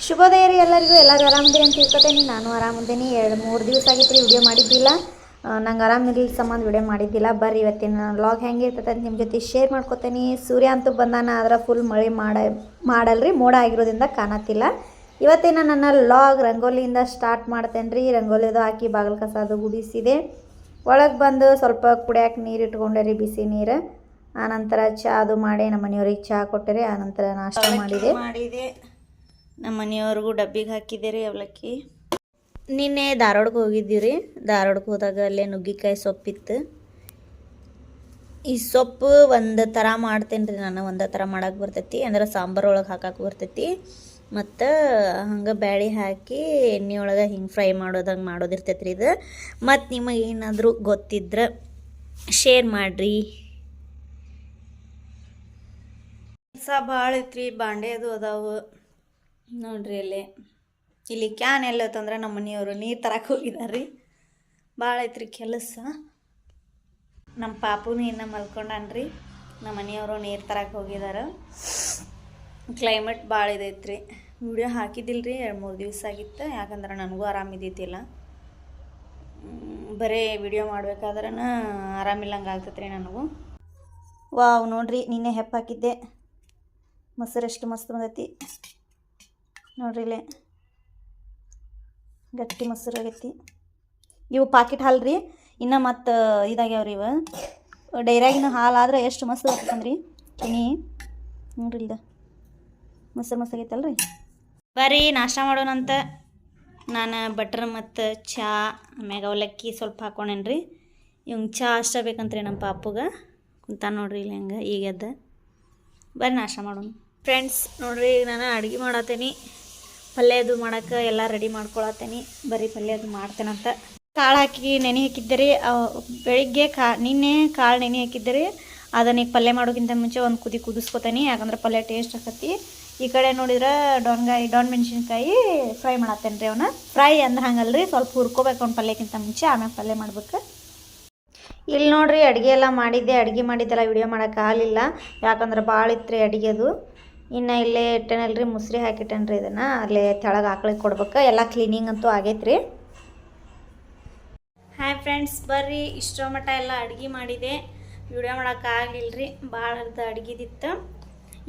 ಶುಭೋದಯ ರೀ ಎಲ್ಲರಿಗೂ. ಎಲ್ಲರೂ ಆರಾಮಿದ್ದೀರಿ ಅಂತ ತಿಳ್ಕೊತೀನಿ. ನಾನು ಆರಾಮಿದ್ದೀನಿ. 2-3 ದಿವಸ ಆಗಿತ್ತು ರೀ ವಿಡಿಯೋ ಮಾಡಿದ್ದಿಲ್ಲ. ನಂಗೆ ಆರಾಮಿರಲಿಲ್ಲ ಸಂಬಂಧ ವಿಡಿಯೋ ಮಾಡಿದ್ದಿಲ್ಲ. ಬರ್ರಿ ಇವತ್ತಿನ ವ್ಲಾಗ್ ಹೆಂಗೆ ಇರ್ತದೆ ಅಂತ ನಿಮ್ಮ ಜೊತೆ ಶೇರ್ ಮಾಡ್ಕೊತೀನಿ. ಸೂರ್ಯ ಅಂತೂ ಬಂದಾನ, ಆದ್ರೆ ಫುಲ್ ಮಳೆ ಮಾಡಲ್ರಿ, ಮೋಡ ಆಗಿರೋದ್ರಿಂದ ಕಾಣತ್ತಿಲ್ಲ. ಇವತ್ತಿನ ನನ್ನ ವ್ಲಾಗ್ ರಂಗೋಲಿಯಿಂದ ಸ್ಟಾರ್ಟ್ ಮಾಡ್ತೇನೆ ರೀ. ರಂಗೋಲಿದು ಹಾಕಿ ಬಾಗಿಲು ಕಸ ಅದು ಗುಡಿಸಿದೆ. ಒಳಗೆ ಬಂದು ಸ್ವಲ್ಪ ಕುಡಿಯೋಕೆ ನೀರು ಇಟ್ಕೊಂಡೆ ರೀ, ಬಿಸಿ ನೀರು. ಆನಂತರ ಚಹಾ ಅದು ಮಾಡಿ ನಮ್ಮ ಮನೆಯವ್ರಿಗೆ ಚಹಾ ಕೊಟ್ಟರೆ. ಆನಂತರ ನಾಷ್ಟ ಮಾಡಿದೆ. ನಮ್ಮ ಮನೆಯವ್ರಿಗೂ ಡಬ್ಬಿಗೆ ಹಾಕಿದೆ ರೀ ಅವಲಕ್ಕಿ. ನಿನ್ನೆ ಧಾರವಾಡಕ್ಕೆ ಹೋಗಿದ್ದೀವಿ ರೀ. ಧಾರವಾಡಕ್ಕೆ ಹೋದಾಗ ಅಲ್ಲೇ ನುಗ್ಗಿಕಾಯಿ ಸೊಪ್ಪಿತ್ತು. ಈ ಸೊಪ್ಪು ಒಂದು ಥರ ಮಾಡ್ತೇನೆ ರೀ ನಾನು. ಒಂದು ಥರ ಮಾಡೋಕೆ ಬರ್ತೈತಿ, ಅಂದ್ರೆ ಸಾಂಬಾರು ಒಳಗೆ ಹಾಕಕ್ಕೆ ಬರ್ತೈತಿ. ಮತ್ತು ಹಂಗೆ ಬ್ಯಾಳೆ ಹಾಕಿ ಎಣ್ಣೆ ಒಳಗೆ ಹಿಂಗೆ ಫ್ರೈ ಮಾಡೋದಂಗೆ ಮಾಡೋದಿರ್ತೈತಿ ರೀ ಇದು. ಮತ್ತು ನಿಮಗೆ ಏನಾದರೂ ಗೊತ್ತಿದ್ರೆ ಶೇರ್ ಮಾಡಿರಿ. ಕೆಲಸ ಭಾಳ ಐತ್ರಿ, ಬಾಂಡೆ ಅದು ಅದಾವು ನೋಡ್ರಿ. ಇಲ್ಲಿ ಕ್ಯಾನ್ ಎಲ್ಲತ್ತಂದ್ರೆ ನಮ್ಮ ಮನೆಯವರು ನೀರು ತರಕ್ಕೆ ಹೋಗಿದ್ದಾರೆ ರೀ. ಭಾಳ ಐತ್ರಿ ಕೆಲಸ. ನಮ್ಮ ಪಾಪುನು ಇನ್ನೂ ಮಲ್ಕೊಂಡಾನ್ರಿ. ನಮ್ಮ ಮನೆಯವರು ನೀರು ತರಕ್ಕೆ ಹೋಗಿದ್ದಾರೆ. ಕ್ಲೈಮೇಟ್ ಭಾಳ ಇದೈತ್ರಿ. ವಿಡಿಯೋ ಹಾಕಿದ್ದಿಲ್ಲ ರೀ, 2-3 ದಿವಸ ಆಗಿತ್ತು. ಯಾಕಂದ್ರೆ ನನಗೂ ಆರಾಮಿದ್ದಿತ್ತಿಲ್ಲ. ಬರೀ ವಿಡಿಯೋ ಮಾಡ್ಬೇಕಾದ್ರೆ ಆರಾಮಿಲ್ಲಂಗೆ ಆಗ್ತೈತೆ ರೀ ನನಗೂ. ವಾವ್ ನೋಡ್ರಿ, ನಿನ್ನೆ ಹೆಪ್ಪ ಹಾಕಿದ್ದೆ. ಮೊಸರು ಎಷ್ಟು ಮಸ್ತ್ ಬಂದೈತಿ ನೋಡ್ರಿ. ಇಲ್ಲೇ ಗಟ್ಟಿ ಮೊಸರು ಆಗೈತಿ. ಇವು ಪಾಕೆಟ್ ಹಾಲು ರೀ. ಇನ್ನು ಮತ್ತು ಇದಾಗ್ಯಾವ್ರಿ ಇವು. ಡೈರಿಯಾಗಿನ ಹಾಲು ಆದ್ರೆ ಎಷ್ಟು ಮಸ್ತ್ ಆಗ್ತಂದ್ರಿ ಚಿನಿ. ನೋಡ್ರಿ ಇಲ್ದ ಮೊಸರು ಮಸ್ತ್ ಆಗೈತಲ್ರಿ. ಬರ್ರಿ ನಾಷ್ಟ ಮಾಡೋಣಂತ. ನಾನು ಬಟ್ರ್ ಮತ್ತು ಚಹಾ ಆಮ್ಯಾಗ ಅವಲಕ್ಕಿ ಸ್ವಲ್ಪ ಹಾಕೊಂಡೇನ್ರಿ. ಇವಂಗೆ ಚಹಾ ಅಷ್ಟ ಬೇಕಂತ್ರಿ ನಮ್ಮ ಪಾಪುಗೆ. ಕುಂತ ನೋಡ್ರಿ ಇಲ್ಲಿ ಹೆಂಗೆ ಈಗ ಎದ್ದ. ಬರ್ರಿ ನಾಷ್ಟ ಮಾಡೋಣ ಫ್ರೆಂಡ್ಸ್. ನೋಡ್ರಿ ನಾನು ಅಡುಗೆ ಮಾಡತ್ತೇನೆ. ಪಲ್ಯ ಅದು ಮಾಡೋಕೆ ಎಲ್ಲ ರೆಡಿ ಮಾಡ್ಕೊಳತ್ತೇನೆ. ಬರೀ ಪಲ್ಯ ಅದು ಮಾಡ್ತೇನಂತ. ಕಾಳು ಹಾಕಿ ನೆನೆ ಹಾಕಿದ್ದೆ ರೀ. ಬೆಳಿಗ್ಗೆ ನಿನ್ನೆ ಕಾಳು ನೆನೆ ಹಾಕಿದ್ದೆ ರೀ. ಅದನ್ನ ಈಗ ಪಲ್ಯ ಮಾಡೋಕ್ಕಿಂತ ಮುಂಚೆ ಒಂದು ಕುದಿ ಕುದಿಸ್ಕೊತೀನಿ, ಯಾಕಂದ್ರೆ ಪಲ್ಯ ಟೇಸ್ಟ್ ಆಕತಿ. ಈ ಕಡೆ ನೋಡಿದ್ರೆ ಡೊಣ್ ಮೆಣಸಿನ್ಕಾಯಿ ಫ್ರೈ ಮಾಡತ್ತೇನೆ ರೀ. ಅವನ್ನ ಫ್ರೈ ಅಂದ್ರೆ ಹಂಗಲ್ರಿ, ಸ್ವಲ್ಪ ಹುರ್ಕೋಬೇಕು ಅವ್ನ ಪಲ್ಯಕ್ಕಿಂತ ಮುಂಚೆ, ಆಮೇಲೆ ಪಲ್ಯ ಮಾಡ್ಬೇಕು. ಇಲ್ಲಿ ನೋಡ್ರಿ ಅಡುಗೆ ಎಲ್ಲ ಮಾಡಿದ್ದೆ. ಅಡುಗೆ ಮಾಡಿದ್ದೆಲ್ಲ ವಿಡಿಯೋ ಮಾಡೋಕೆ ಆಗಲಿಲ್ಲ, ಯಾಕಂದ್ರೆ ಭಾಳ ಇತ್ತು ರೀ ಅಡುಗೆದು. ಇನ್ನು ಇಲ್ಲೇ ಇಟ್ಟೇನಲ್ರಿ, ಮುಸ್ರಿ ಹಾಕಿಟ್ಟೇನ್ರಿ. ಇದನ್ನು ಅಲ್ಲೇ ತೆಳಗೆ ಹಾಕ್ಲಿಕ್ಕೆ ಕೊಡ್ಬೇಕು. ಎಲ್ಲ ಕ್ಲೀನಿಂಗ್ ಅಂತೂ ಆಗೈತೆ ರೀ. ಹಾಯ್ ಫ್ರೆಂಡ್ಸ್, ಬರ್ರಿ ಇಷ್ಟೋ ಮಟ್ಟ ಎಲ್ಲ ಅಡುಗೆ ಮಾಡಿದೆ. ವಿಡಿಯೋ ಮಾಡೋಕೆ ಆಗಲಿಲ್ಲ ರೀ, ಭಾಳ ಅಡುಗೆದಿತ್ತು.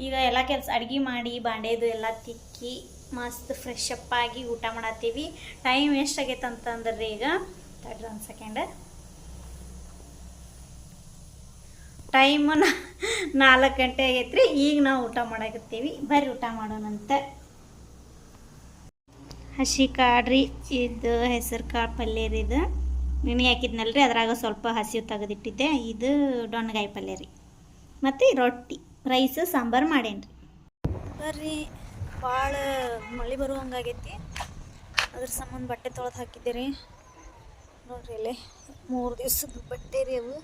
ಈಗ ಎಲ್ಲ ಕೆಲಸ ಅಡುಗೆ ಮಾಡಿ ಬಾಂಡೆದು ಎಲ್ಲ ತಿಕ್ಕಿ ಮಸ್ತ್ ಫ್ರೆಶ್ ಅಪ್ ಆಗಿ ಊಟ ಮಾಡತ್ತೀವಿ. ಟೈಮ್ ಎಷ್ಟಾಗೈತೆ ಅಂತಂದ್ರೆ ಈಗ ತಡ್ರಿ ಒಂದು ಸೆಕೆಂಡ್. ಟೈಮು 4 ಗಂಟೆ ಆಗೈತೆ ರೀ. ಈಗ ನಾವು ಊಟ ಮಾಡಕತ್ತೀವಿ. ಬರ್ರಿ ಊಟ ಮಾಡೋಣಂತ. ಹಸಿ ಕಾಳು ರೀ ಇದು, ಹೆಸರು ಕಾಳು ಪಲ್ಯ ರೀ ಇದು. ನೆನೆ ಹಾಕಿದ್ನಲ್ರಿ, ಅದ್ರಾಗ ಸ್ವಲ್ಪ ಹಸಿ ತೆಗೆದಿಟ್ಟಿದ್ದೆ. ಇದು ಡೊಣ್ಣಗಾಯಿ ಪಲ್ಯ ರೀ. ಮತ್ತು ರೊಟ್ಟಿ, ರೈಸ್, ಸಾಂಬಾರು ಮಾಡೇನ್ರಿ. ಬರ್ರಿ ಭಾಳ ಮಳೆ ಬರುವಂಗಾಗೈತಿ. ಅದ್ರ ಸಂಬಂಧ ಬಟ್ಟೆ ತೊಳೆದು ಹಾಕಿದ್ದೆ ರೀ. ನೋಡ್ರಿ ಅಲ್ಲೇ 3 ದಿವ್ಸದ ಬಟ್ಟೆ ರೀ ಅವು.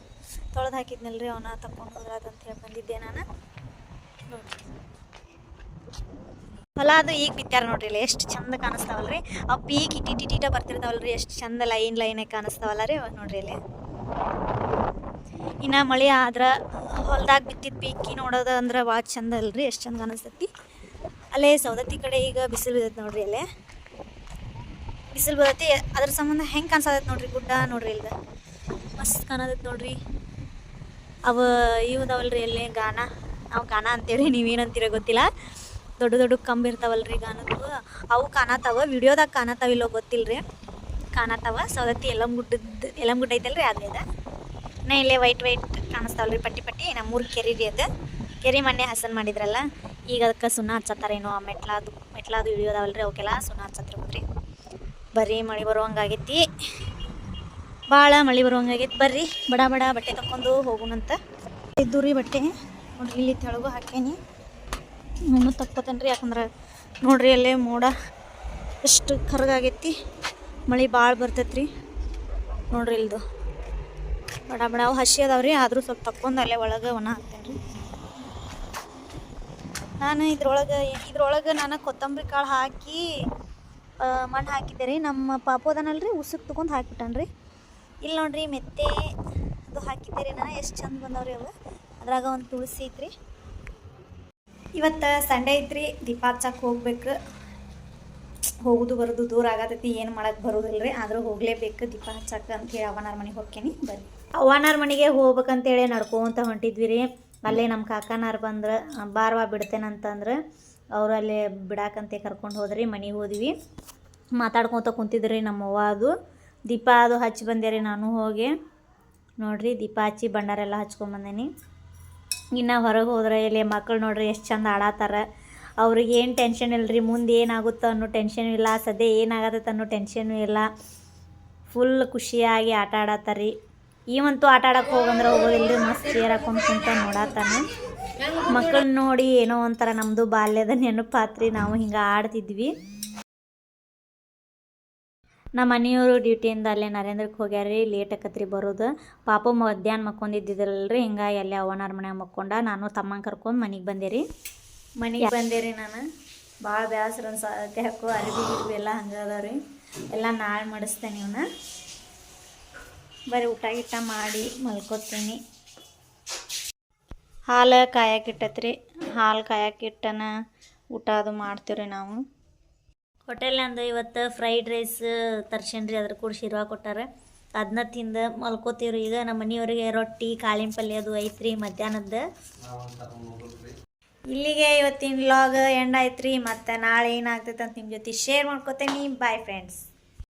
ತೊಳೆದು ಹಾಕಿದ್ನಲ್ರಿ, ಅವನ್ನ ತಗೊಂಡು ಹೋದ್ರಾದಂತ ಹೇಳಿ ಬಂದಿದ್ದೆ ನಾನು. ನೋಡ್ರಿ ಹೊಲ ಅದು ಈಗ ಬಿತ್ತಾರ ನೋಡ್ರಿ. ಇಲ್ಲಿ ಎಷ್ಟು ಚಂದ ಕಾಣಿಸ್ತಾವಲ್ರಿ. ಅವು ಪೀಕ್ ಇಟಿಟ ಬರ್ತಿರ್ತಾವಲ್ರಿ, ಎಷ್ಟು ಚಂದ ಲೈನಾಗಿ ಕಾಣಿಸ್ತಾವಲ್ಲ ರೀ ನೋಡ್ರಿ. ಇಲ್ಲಿ ಇನ್ನು ಮಳೆ ಆದ್ರೆ ಹೊಲ್ದಾಗ ಬಿತ್ತಿದ ಪೀಕಿ ನೋಡೋದು ಅಂದ್ರೆ ಭಾಳ ಚಂದ ಅಲ್ರಿ, ಎಷ್ಟು ಚಂದ ಕಾಣಿಸ್ತೈತಿ. ಅಲ್ಲೇ ಸೌದತ್ತಿ ಕಡೆ ಈಗ ಬಿಸಿಲು ಬಿದ್ದೈತೆ ನೋಡ್ರಿ. ಅಲ್ಲೇ ಬಿಸಿಲು ಬರ್ತೈತಿ, ಅದ್ರ ಸಂಬಂಧ ಹೆಂಗೆ ಕಾಣಿಸ್ತೈತೆ ನೋಡ್ರಿ. ಗುಡ್ಡ ನೋಡ್ರಿ, ಇಲ್ದ ಮಸ್ತ್ ಕಾಣತೈತೆ ನೋಡ್ರಿ. ಅವು ಇವದವಲ್ರಿ ಅಲ್ಲೇ ಗಾನ, ನಾವು ಗಾನ ಅಂತೇಳಿ, ನೀವೇನಂತೀರ ಗೊತ್ತಿಲ್ಲ. ದೊಡ್ಡ ದೊಡ್ಡ ಕಂಬ ಇರ್ತಾವಲ್ರಿ ಗಾನದ್ದು, ಅವು ಕಾಣತಾವ. ವಿಡಿಯೋದಾಗ ಕಾಣತಾವಿಲ್ಲೋ ಗೊತ್ತಿಲ್ಲ ರೀ, ಕಾಣತಾವ. ಸೌದತ್ತಿ ಎಲ್ಲಮ್ಮ ಗುಡ್ಡ ಐತಲ್ರಿ, ಅದೇ ಅದ. ಇನ್ನು ಇಲ್ಲೇ ವೈಟ್ ಕಾಣಿಸ್ತಾವಲ್ರಿ, ಪಟ್ಟಿ ನಮ್ಮೂರು ಕೆರೆ ರೀ ಅದು. ಕೆರೆ ಮೊನ್ನೆ ಹಸನ್ ಮಾಡಿದ್ರಲ್ಲ, ಈಗ ಅದಕ್ಕೆ ಸುಣ್ಣ ಹಚ್ಚತ್ತಾರೇನೋ. ಆ ಮೆಟ್ಲಾದು ಇಳಿಯೋದಾವಲ್ರಿ, ಅವಕ್ಕೆಲ್ಲ ಸುಣ್ಣ ಹಚ್ಚತ್ತಿರ್ಬೋದ್ರಿ. ಬರ್ರಿ ಮಳೆ ಬರುವಂಗಾಗೈತಿ, ಭಾಳ ಮಳೆ ಬರುವಂಗಾಗೈತಿ. ಬರ್ರಿ ಬಡ ಬಟ್ಟೆ ತಗೊಂಡು ಹೋಗೋಣಂತ. ಇದ್ದು ರೀ ಬಟ್ಟೆ ನೋಡ್ರಿ, ಇಲ್ಲಿ ತೆಳಗು ಹಾಕೇನಿ. ಇನ್ನೂ ತಕ್ಕೋತೇನೆ ರೀ, ಯಾಕಂದ್ರೆ ನೋಡ್ರಿ ಅಲ್ಲೇ ಮೋಡ ಎಷ್ಟು ಕರ್ಗಾಗೈತಿ. ಮಳೆ ಭಾಳ ಬರ್ತೈತ್ರಿ ನೋಡ್ರಿ. ಇಲ್ದು ಬಡ ಅವು ಹಸಿ ಅದಾವ್ರಿ, ಆದರೂ ಸ್ವಲ್ಪ ತಕ್ಕೊಂಡು ಅಲ್ಲೇ ಒಳಗೆ ಒಣ ಹಾಕ್ತೇನೆ ರೀ ನಾನು. ಇದ್ರೊಳಗೆ ನಾನು ಕೊತ್ತಂಬರಿ ಕಾಳು ಹಾಕಿ ಮಣ್ಣು ಹಾಕಿದ್ದೆ ರೀ. ನಮ್ಮ ಪಾಪೋದನಲ್ರಿ, ಉಸುಕ್ ತೊಗೊಂಡು ಹಾಕಿಬಿಟ್ಟನ್ರಿ. ಇಲ್ಲಿ ನೋಡ್ರಿ ಮೆತ್ತೆ ಅದು ಹಾಕಿದ್ದೆ ರೀ ನಾನು. ಎಷ್ಟು ಚಂದ ಬಂದವ್ರಿ ಅವು. ಅದ್ರಾಗ ಒಂದು ತುಳಸಿ ಐತ್ರಿ. ಇವತ್ತು ಸಂಡೇ ಐತ್ರಿ, ದೀಪ ಹಚ್ಚಕ್ಕೆ ಹೋಗ್ಬೇಕು. ಹೋಗೋದು ಬರೋದು ದೂರ ಆಗತೈತಿ, ಏನು ಮಾಡಕ್ಕೆ ಬರೋದಿಲ್ಲ ರೀ. ಆದರೂ ಹೋಗಲೇಬೇಕು ದೀಪ ಹಚ್ಚಕ್ಕೆ ಅಂತೇಳಿ ಅವ್ವನಾರ ಮನೆಗೆ ಹೋಗ್ತೀನಿ. ಬರ್ರಿ, ಅವ್ವನಾರ ಮನೆಗೆ ಹೋಗ್ಬೇಕಂತೇಳಿ ನಡ್ಕೊಂತ ಹೊಂಟಿದ್ವಿ ರೀ. ಅಲ್ಲೇ ನಮ್ಮ ಕಾಕನಾರು ಬಂದ್ರೆ ಬಾರ್ವಾ ಬಿಡ್ತೇನಂತಂದ್ರೆ ಅವರು ಅಲ್ಲೇ ಬಿಡಾಕಂತೆ ಕರ್ಕೊಂಡು ಹೋದ್ರಿ. ಮನೆಗೆ ಹೋದ್ವಿ, ಮಾತಾಡ್ಕೊತ ಕುಂತಿದ್ರಿ ನಮ್ಮವ್ವ. ಅದು ದೀಪ ಅದು ಹಚ್ಚಿ ಬಂದೆ ರೀ. ನಾನು ಹೋಗಿ ನೋಡಿರಿ ದೀಪ ಹಚ್ಚಿ ಬಣ್ಣರೆಲ್ಲ ಹಚ್ಕೊಂಬಂದೇನಿ. ಇನ್ನು ಹೊರಗೆ ಹೋದ್ರೆ ಇಲ್ಲಿ ಮಕ್ಕಳು ನೋಡ್ರಿ ಎಷ್ಟು ಚಂದ ಆಡತ್ತಾರ. ಅವ್ರಿಗೆ ಏನು ಟೆನ್ಷನ್ ಇಲ್ಲ ರೀ, ಮುಂದೆ ಏನಾಗುತ್ತೋ ಅನ್ನೋ ಟೆನ್ಷನ್ ಇಲ್ಲ, ಸದ್ಯ ಏನಾಗತ್ತೆ ಅನ್ನೋ ಟೆನ್ಷನು ಇಲ್ಲ. ಫುಲ್ ಖುಷಿಯಾಗಿ ಆಟ ಆಡತ್ತಾರ. ಇವಂತೂ ಆಟ ಆಡೋಕೆ ಹೋಗಂದ್ರೆ ಹೋಗೋದಿಲ್ಲ ರೀ, ಮಸ್ತ್ ಚೇರ್ ಹಾಕೊಂಡು ಕುಂತ ನೋಡತ್ತಾನ. ಮಕ್ಕಳನ್ನ ನೋಡಿ ಏನೋ ಒಂಥರ ನಮ್ಮದು ಬಾಲ್ಯದ ನೆನಪಾತ್ರಿ. ನಾವು ಹಿಂಗೆ ಆಡ್ತಿದ್ವಿ. ನಮ್ಮ ಮನೆಯವರು ಡ್ಯೂಟಿಯಿಂದ ಅಲ್ಲೇ ನರೇಂದ್ರಕ್ಕೆ ಹೋಗ್ಯಾರ ರೀ. ಲೇಟ್ ಆಕತ್ರಿ ಬರೋದು. ಪಾಪ ಮಧ್ಯಾಹ್ನ ಮಕ್ಕೊಂಡಿದ್ದಿದ್ರಲ್ರಿ, ಹಿಂಗಾಗಿ ಅಲ್ಲೇ ಅವ್ವನಾರ ಮನ್ಯಾಗ ಮಕ್ಕೊಂಡ. ನಾನು ತಮ್ಮನ ಕರ್ಕೊಂಡು ಮನೆಗೆ ಬಂದೆ ರೀ. ನಾನು ಭಾಳ ಬೇಸರ ಅನ್ಸತ್ತೆ. ಯಾಕೋ ಅರಿವಿ ಗಿರ್ವಿ ಎಲ್ಲ ಹಂಗೆ ಅದಾವ ರೀ. ಎಲ್ಲ ನಾಳೆ ಮಾಡಿಸ್ತೇನೆ. ಇವನ್ನ ಬರೀ ಊಟ ಗಿಟ್ಟ ಮಾಡಿ ಮಲ್ಕೋತೀನಿ. ಹಾಲು ಕಾಯಕ್ಕಿಟ್ಟತ್ರಿ. ಹಾಲು ಕಾಯಕ್ಕಿಟ್ಟನ ಊಟ ಅದು ಮಾಡ್ತೀವಿ ರೀ ನಾವು. ಹೋಟೆಲ್ನಂದು ಇವತ್ತು ಫ್ರೈಡ್ ರೈಸ್ ತರ್ಸೇನ್ರಿ, ಅದ್ರ ಕೂಡ ಶಿರ್ವಾ ಕೊಟ್ಟಾರ. ಅದನ್ನ ತಿಂದು ಮಲ್ಕೋತೀವ್ರಿ. ಈಗ ನಮ್ಮ ಮನೆಯವರಿಗೆ ರೊಟ್ಟಿ ಕಾಳಿನ ಪಲ್ಯ ಅದು ಐತ್ರಿ ಮಧ್ಯಾಹ್ನದ್ದು. ಇಲ್ಲಿಗೆ ಇವತ್ತಿನ ವ್ಲಾಗ್ ಎಂಡ್ ಆಯ್ತು ರೀ. ಮತ್ತು ನಾಳೆ ಏನಾಗ್ತೈತೆ ಅಂತ ನಿಮ್ಮ ಜೊತೆ ಶೇರ್ ಮಾಡ್ಕೋತೀನಿ. Bye friends.